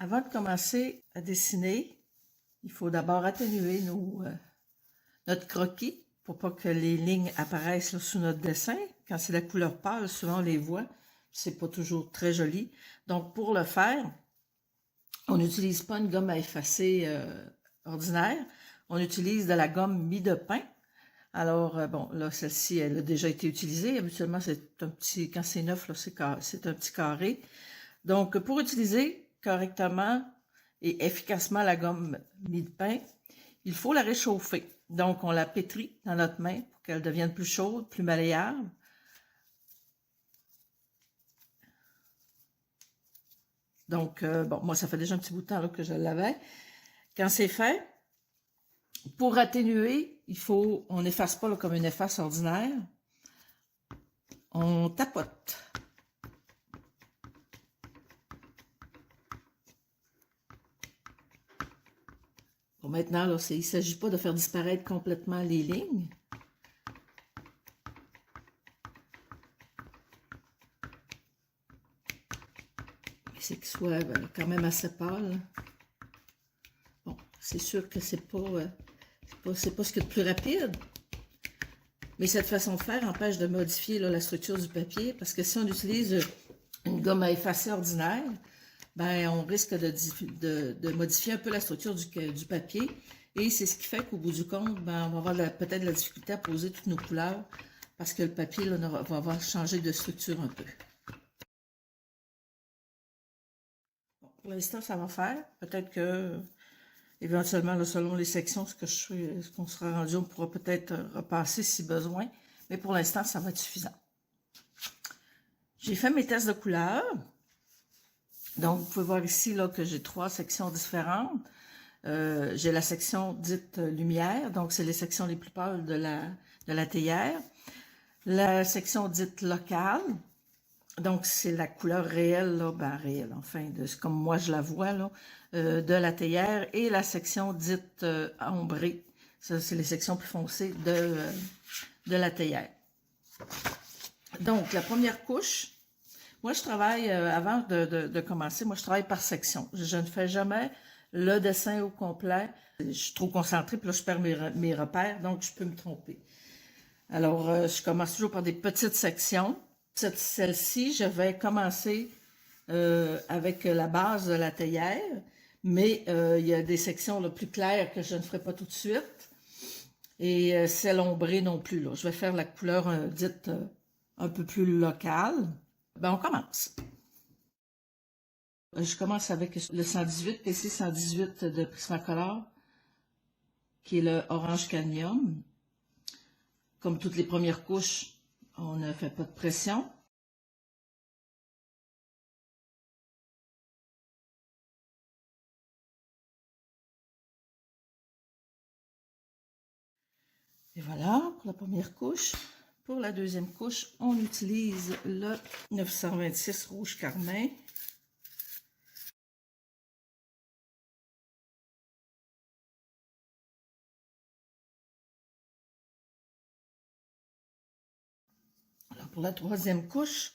Avant de commencer à dessiner, il faut d'abord atténuer notre croquis pour pas que les lignes apparaissent là, sous notre dessin. Quand c'est la couleur pâle, souvent on les voit. C'est pas toujours très joli. Donc pour le faire, on n'utilise pas une gomme à effacer ordinaire. On utilise de la gomme mie de pain. Alors, bon, là, celle-ci, elle a déjà été utilisée. Habituellement, c'est un petit, quand c'est neuf, là, c'est un petit carré. Donc, pour utiliser correctement et efficacement la gomme mie de pain, il faut la réchauffer. Donc, on la pétrit dans notre main pour qu'elle devienne plus chaude, plus malléable. Donc, bon, moi, ça fait déjà un petit bout de temps là, que je l'avais. Quand c'est fait, pour atténuer, on n'efface pas là, comme une efface ordinaire. On tapote. Bon, maintenant, là, il ne s'agit pas de faire disparaître complètement les lignes. Mais c'est qu'il soit quand même assez pâle. Bon, c'est sûr que c'est pas ce qu'il y a de plus rapide. Mais cette façon de faire empêche de modifier là, la structure du papier, parce que si on utilise une gomme à effacer ordinaire, ben, on risque de modifier un peu la structure du papier. Et c'est ce qui fait qu'au bout du compte, ben, on va avoir peut-être de la difficulté à poser toutes nos couleurs, parce que le papier là, va avoir changé de structure un peu. Bon, pour l'instant, ça va faire. Peut-être que éventuellement, là, selon les sections, ce qu'on sera rendu, on pourra peut-être repasser si besoin. Mais pour l'instant, ça va être suffisant. J'ai fait mes tests de couleurs. Donc, vous pouvez voir ici là, que j'ai 3 sections différentes. J'ai la section dite lumière, donc c'est les sections les plus pâles de la théière. La section dite locale, donc c'est la couleur réelle, là, ben réelle, enfin, comme moi je la vois, là, de la théière. Et la section dite ombrée, ça c'est les sections plus foncées de la théière. Donc, la première couche, moi, je travaille, avant de commencer, moi, je travaille par section. Je ne fais jamais le dessin au complet. Je suis trop concentrée, puis là, je perds mes repères, donc je peux me tromper. Alors, je commence toujours par des petites sections. Celle-ci, je vais commencer avec la base de la théière, mais il y a des sections là, plus claires que je ne ferai pas tout de suite. Et celle ombrée non plus. Là. Je vais faire la couleur dite un peu plus locale. Ben, on commence. Je commence avec le 118, PC 118 de Prismacolor, qui est le Orange Cadmium. Comme toutes les premières couches, on ne fait pas de pression. Et voilà, pour la première couche. Pour la deuxième couche, on utilise le 926 Rouge Carmin. Alors pour la troisième couche,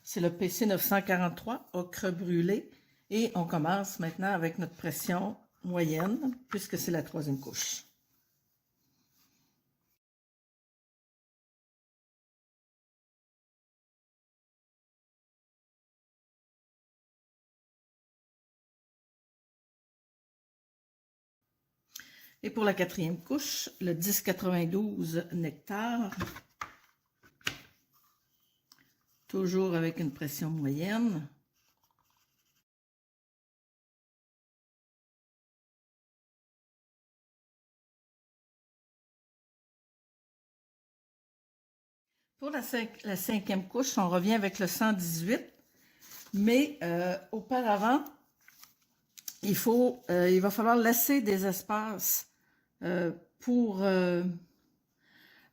c'est le PC 943 Ocre Brûlé. Et on commence maintenant avec notre pression moyenne, puisque c'est la troisième couche. Et pour la quatrième couche, le 1092 Nectar. Toujours avec une pression moyenne. Pour la cinquième couche, on revient avec le 118. Mais auparavant, il va falloir laisser des espaces pour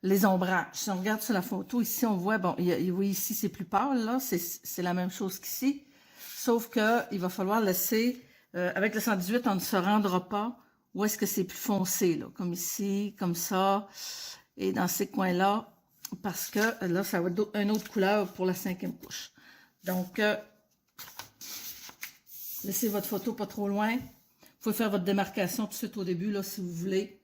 les ombrages. Si on regarde sur la photo, ici, on voit, bon, oui, ici, c'est plus pâle, là, c'est la même chose qu'ici, sauf qu'il va falloir laisser, avec le 118, on ne se rendra pas où est-ce que c'est plus foncé, là, comme ici, comme ça, et dans ces coins-là, parce que là, ça va être une autre couleur pour la cinquième couche. Donc, Laissez votre photo pas trop loin. Vous pouvez faire votre démarcation tout de suite au début, là, si vous voulez.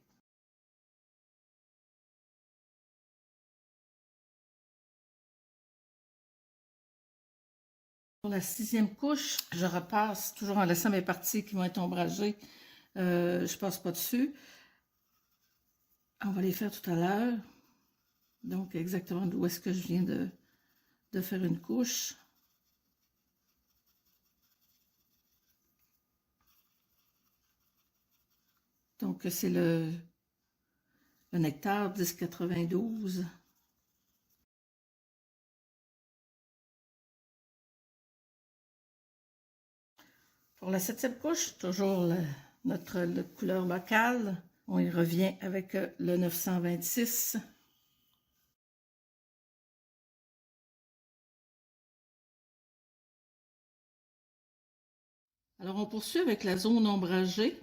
Pour la 6e couche, je repasse toujours en laissant mes parties qui vont être ombragées. Je passe pas dessus. On va les faire tout à l'heure. Donc, exactement d'où est-ce que je viens de faire une couche. Donc, c'est le nectar 1092. Pour la 7e couche, toujours notre couleur locale. On y revient avec le 926. Alors, on poursuit avec la zone ombragée,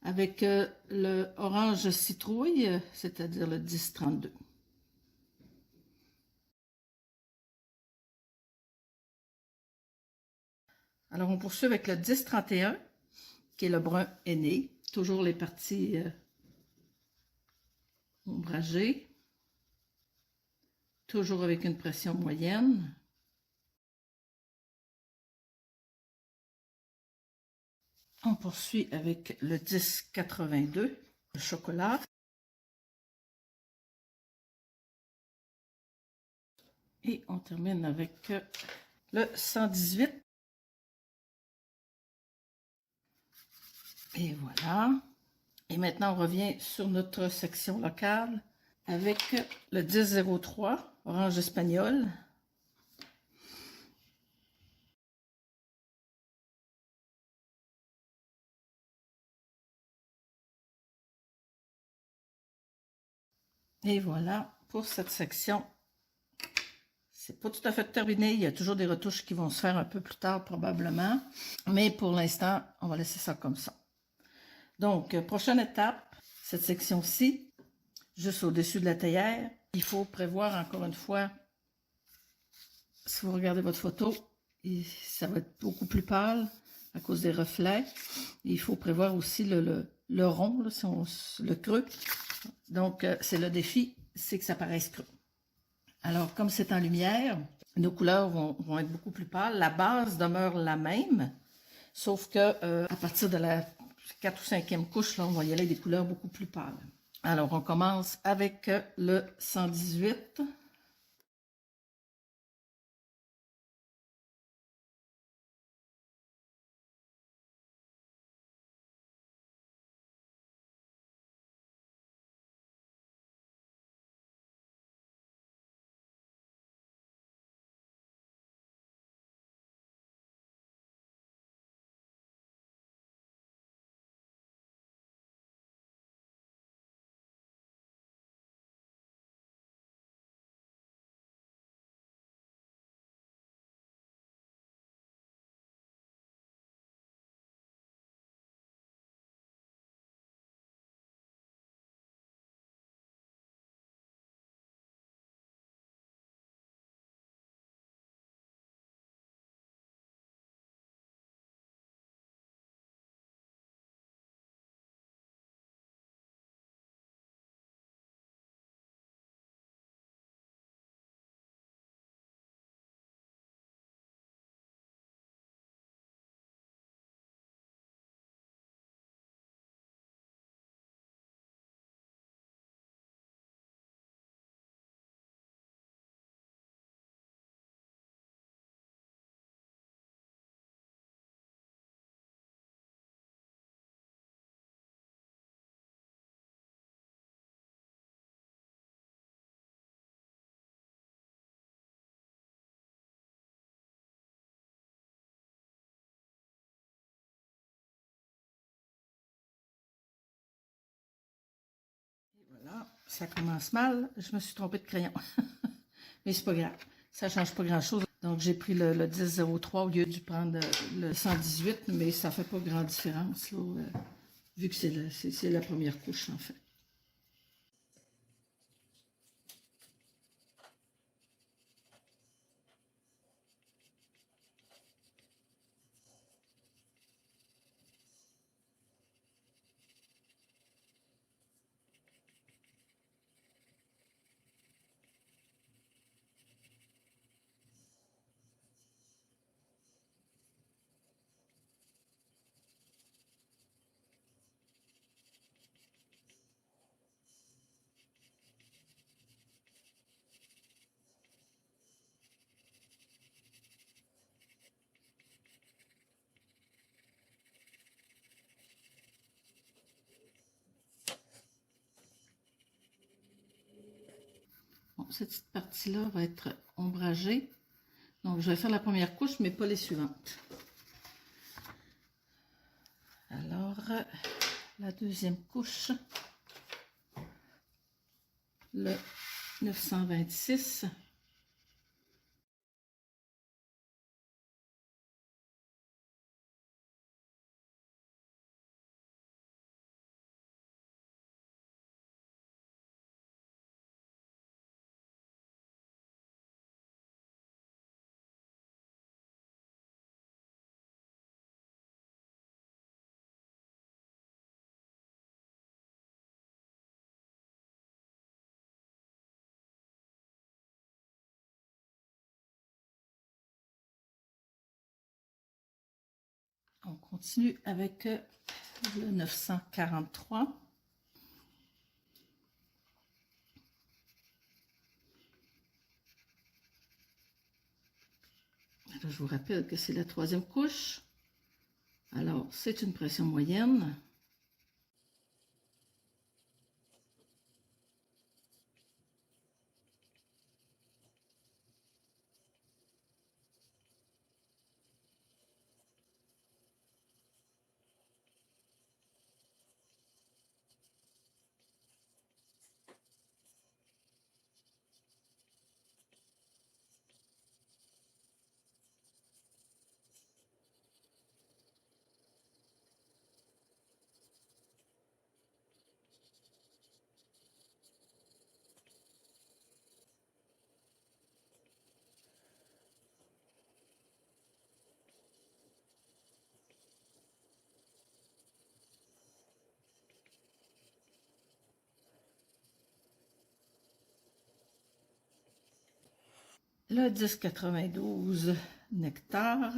avec le orange citrouille, c'est-à-dire le 1032. Alors, on poursuit avec le 1031, qui est le brun aîné. Toujours les parties ombragées. Toujours avec une pression moyenne. On poursuit avec le 1082, le chocolat. Et on termine avec le 118. Et voilà. Et maintenant, on revient sur notre section locale avec le 1003, orange espagnol. Et voilà pour cette section. C'est pas tout à fait terminé. Il y a toujours des retouches qui vont se faire un peu plus tard probablement. Mais pour l'instant, on va laisser ça comme ça. Donc, prochaine étape, cette section-ci, juste au-dessus de la théière. Il faut prévoir encore une fois, si vous regardez votre photo, ça va être beaucoup plus pâle à cause des reflets. Il faut prévoir aussi le rond, là, le creux. Donc, c'est le défi, c'est que ça paraisse creux. Alors, comme c'est en lumière, nos couleurs vont être beaucoup plus pâles. La base demeure la même, sauf que à partir de la 4 ou 5e couche, là, on va y aller des couleurs beaucoup plus pâles. Alors, on commence avec le 118. Voilà, ça commence mal. Je me suis trompée de crayon. Mais c'est pas grave. Ça change pas grand-chose. Donc, j'ai pris le 1003 au lieu de prendre le 118, mais ça fait pas grande différence, là, vu que c'est la première couche, en fait. cette petite partie-là va être ombragée. Donc, je vais faire la première couche, mais pas les suivantes. Alors, la deuxième couche, le 926. On continue avec le 943. Alors, je vous rappelle que c'est la troisième couche. Alors, c'est une pression moyenne. Le 1092 nectar.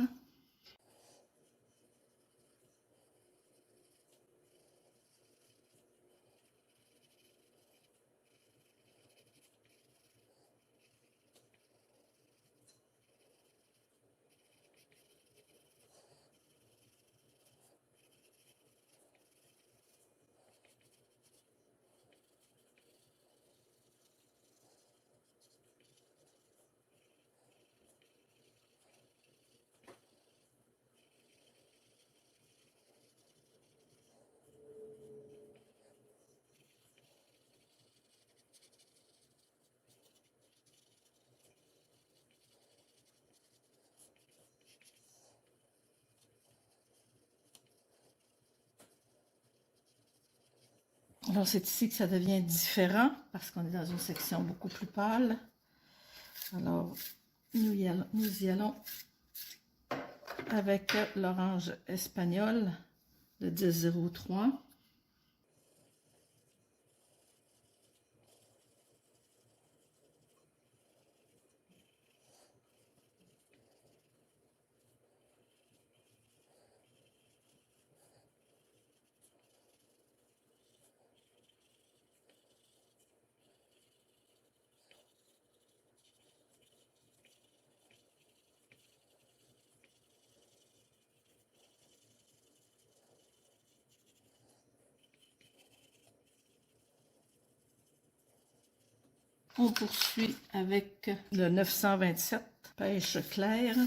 Alors, c'est ici que ça devient différent parce qu'on est dans une section beaucoup plus pâle. Alors, nous y allons avec l'orange espagnol, le 1003. On poursuit avec le 927, pêche claire.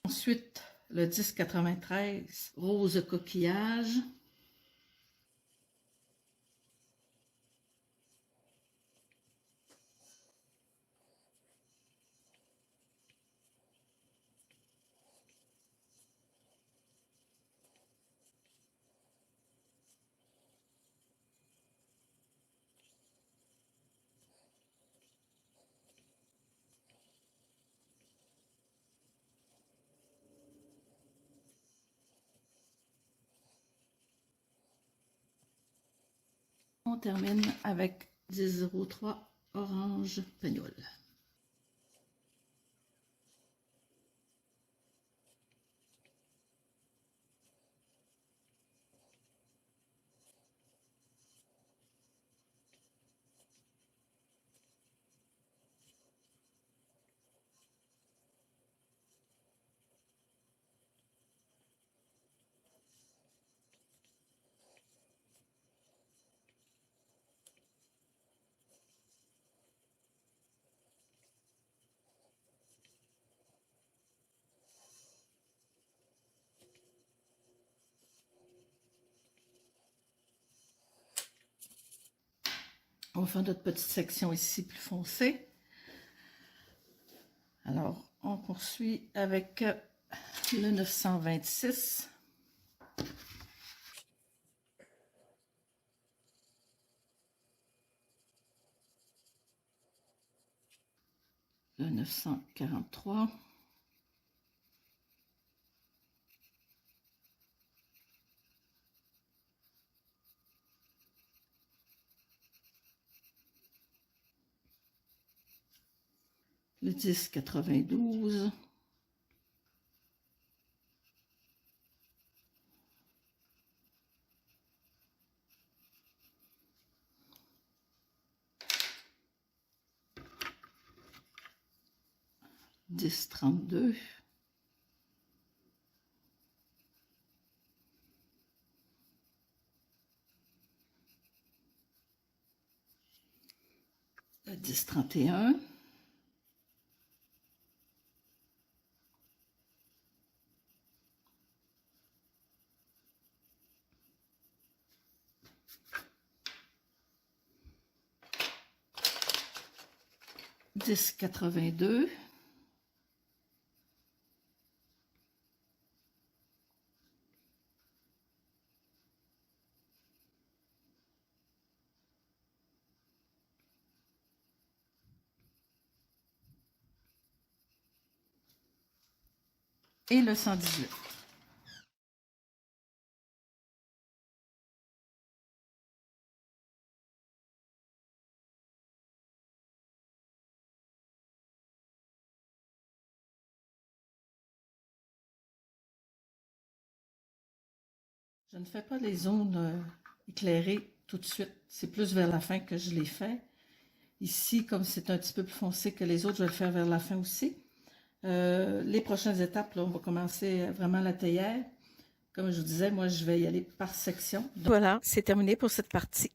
Ensuite, le 1093, rose coquillage. On termine avec 1003 orange peignol. On va faire notre petite section ici plus foncée. Alors, on poursuit avec le 926. Le 943. Le 1092. « 1032. Le 1031. « 1082. Et le 118. Je ne fais pas les zones éclairées tout de suite. C'est plus vers la fin que je les fais. Ici, comme c'est un petit peu plus foncé que les autres, je vais le faire vers la fin aussi. Les prochaines étapes, là, on va commencer vraiment la théière. Comme je vous disais, moi, je vais y aller par section. Voilà, c'est terminé pour cette partie.